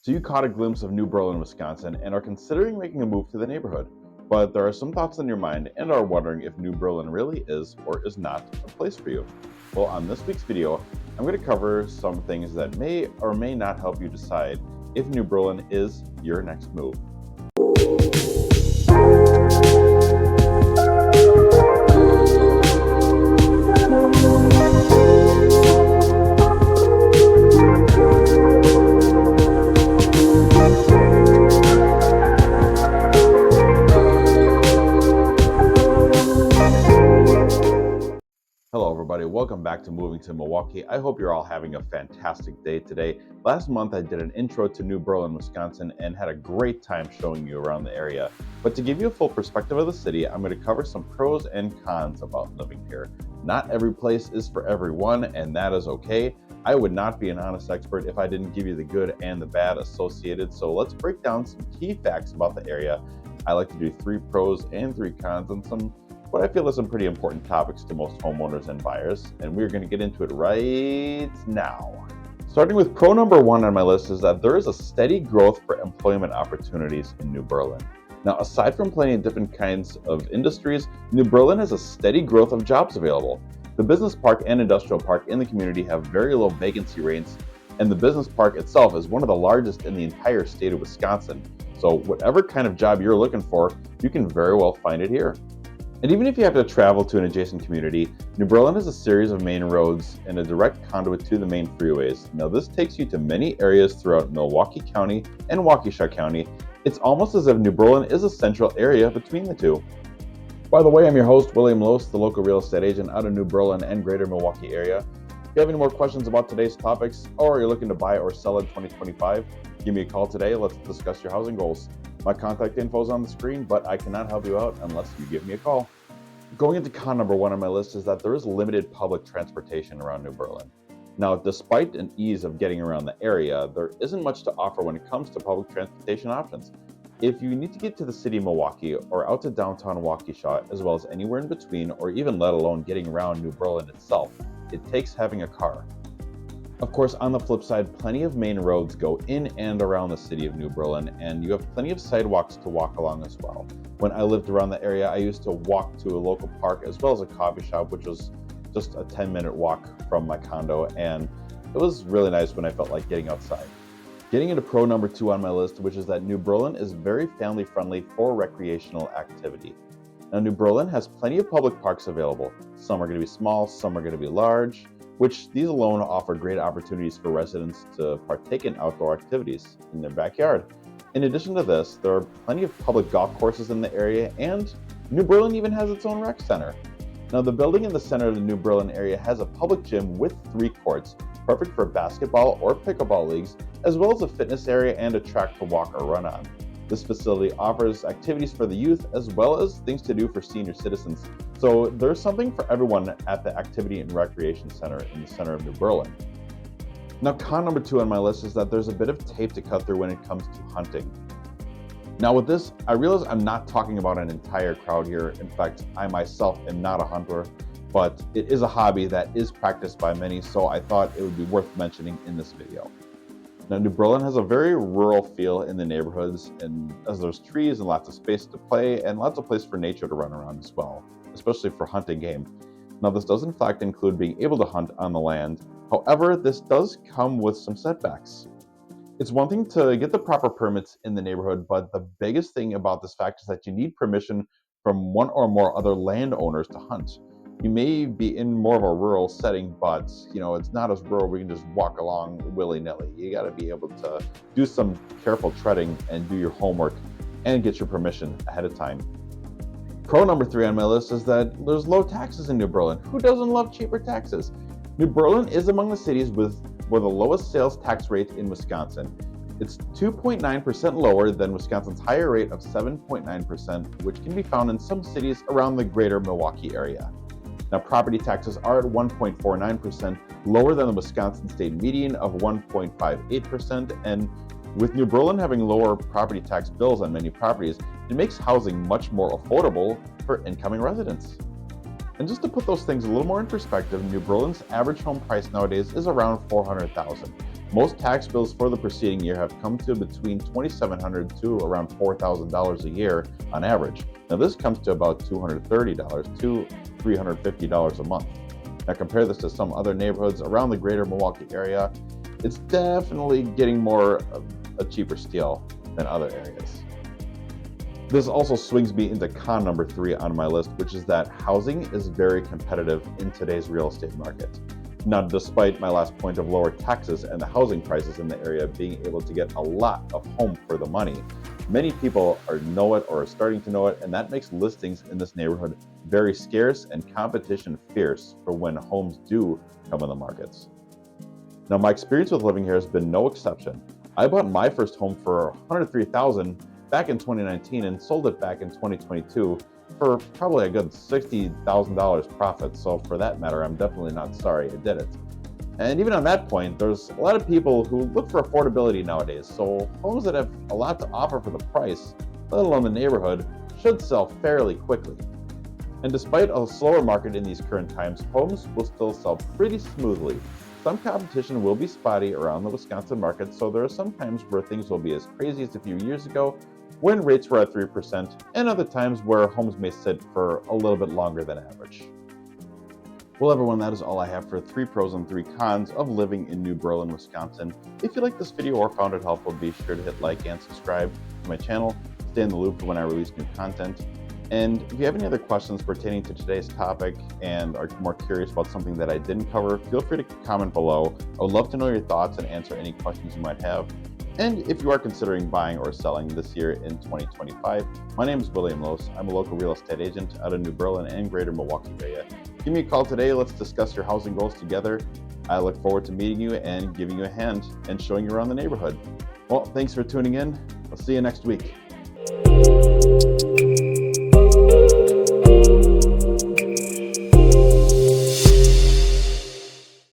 So you caught a glimpse of New Berlin, Wisconsin, and are considering making a move to the neighborhood. But there are some thoughts in your mind and are wondering if New Berlin really is or is not a place for you. Well, on this week's video, I'm going to cover some things that may or may not help you decide if New Berlin is your next move. Hello everybody, welcome back to Moving to Milwaukee. I hope you're all having a fantastic day today. Last month I did an intro to New Berlin, Wisconsin and had a great time showing you around the area. But to give you a full perspective of the city, I'm going to cover some pros and cons about living here. Not every place is for everyone, and that is okay. I would not be an honest expert if I didn't give you the good and the bad associated, so let's break down some key facts about the area. I like to do 3 pros and 3 cons and some what I feel is some pretty important topics to most homeowners and buyers, and we're going to get into it right now. Starting with pro number 1 on my list is that there is a steady growth for employment opportunities in New Berlin. Now, aside from plenty of different kinds of industries, New Berlin has a steady growth of jobs available. The business park and industrial park in the community have very low vacancy rates, and the business park itself is one of the largest in the entire state of Wisconsin. So whatever kind of job you're looking for, you can very well find it here. And even if you have to travel to an adjacent community, New Berlin has a series of main roads and a direct conduit to the main freeways. Now this takes you to many areas throughout Milwaukee County and Waukesha County. It's almost as if New Berlin is a central area between the two. By the way, I'm your host, William Loos, the local real estate agent out of New Berlin and greater Milwaukee area. If you have any more questions about today's topics, or you're looking to buy or sell in 2025, give me a call today. Let's discuss your housing goals. My contact info is on the screen, but I cannot help you out unless you give me a call. Going into con number 1 on my list is that there is limited public transportation around New Berlin. Now, despite an ease of getting around the area, there isn't much to offer when it comes to public transportation options. If you need to get to the city of Milwaukee or out to downtown Waukesha, as well as anywhere in between, or even let alone getting around New Berlin itself, it takes having a car. Of course, on the flip side, plenty of main roads go in and around the city of New Berlin, and you have plenty of sidewalks to walk along as well. When I lived around the area, I used to walk to a local park as well as a coffee shop, which was just a 10-minute walk from my condo, and it was really nice when I felt like getting outside. Getting into pro number 2 on my list, which is that New Berlin is very family-friendly for recreational activity. Now, New Berlin has plenty of public parks available. Some are going to be small, some are going to be large, which these alone offer great opportunities for residents to partake in outdoor activities in their backyard. In addition to this, there are plenty of public golf courses in the area, and New Berlin even has its own rec center. Now, the building in the center of the New Berlin area has a public gym with 3 courts, perfect for basketball or pickleball leagues, as well as a fitness area and a track to walk or run on. This facility offers activities for the youth as well as things to do for senior citizens. So there's something for everyone at the Activity and Recreation Center in the center of New Berlin. Now, con number 2 on my list is that there's a bit of tape to cut through when it comes to hunting. Now with this, I realize I'm not talking about an entire crowd here. In fact, I myself am not a hunter, but it is a hobby that is practiced by many, so I thought it would be worth mentioning in this video. Now, New Berlin has a very rural feel in the neighborhoods, and as there's trees and lots of space to play and lots of place for nature to run around as well, especially for hunting game. Now, this does in fact include being able to hunt on the land. However, this does come with some setbacks. It's one thing to get the proper permits in the neighborhood, but the biggest thing about this fact is that you need permission from one or more other landowners to hunt. You may be in more of a rural setting, but it's not as rural where you can just walk along willy-nilly. You got to be able to do some careful treading and do your homework and get your permission ahead of time. Pro number 3 on my list is that there's low taxes in New Berlin. Who doesn't love cheaper taxes? New Berlin is among the cities with the lowest sales tax rate in Wisconsin. It's 2.9% lower than Wisconsin's higher rate of 7.9%, which can be found in some cities around the greater Milwaukee area. Now, property taxes are at 1.49%, lower than the Wisconsin state median of 1.58%, and with New Berlin having lower property tax bills on many properties, it makes housing much more affordable for incoming residents. And just to put those things a little more in perspective, New Berlin's average home price nowadays is around $400,000. Most tax bills for the preceding year have come to between $2,700 to around $4,000 a year on average. Now this comes to about $230 to $350 a month. Now compare this to some other neighborhoods around the greater Milwaukee area. It's definitely getting more of a cheaper steal than other areas. This also swings me into con number 3 on my list, which is that housing is very competitive in today's real estate market. Now, despite my last point of lower taxes and the housing prices in the area being able to get a lot of home for the money, many people know it or are starting to know it, and that makes listings in this neighborhood very scarce and competition fierce for when homes do come on the markets. Now, my experience with living here has been no exception. I bought my first home for $103,000 back in 2019 and sold it back in 2022 for probably a good $60,000 profit. So for that matter, I'm definitely not sorry I did it. And even on that point, there's a lot of people who look for affordability nowadays. So homes that have a lot to offer for the price, let alone the neighborhood, should sell fairly quickly. And despite a slower market in these current times, homes will still sell pretty smoothly. Some competition will be spotty around the Wisconsin market, so there are some times where things will be as crazy as a few years ago when rates were at 3%, and other times where homes may sit for a little bit longer than average. Well, everyone, that is all I have for 3 pros and 3 cons of living in New Berlin, Wisconsin. If you liked this video or found it helpful, be sure to hit like and subscribe to my channel. Stay in the loop for when I release new content. And if you have any other questions pertaining to today's topic and are more curious about something that I didn't cover, feel free to comment below. I would love to know your thoughts and answer any questions you might have. And if you are considering buying or selling this year in 2025, my name is William Loos. I'm a local real estate agent out of New Berlin and greater Milwaukee area. Give me a call today. Let's discuss your housing goals together. I look forward to meeting you and giving you a hand and showing you around the neighborhood. Well, thanks for tuning in. I'll see you next week.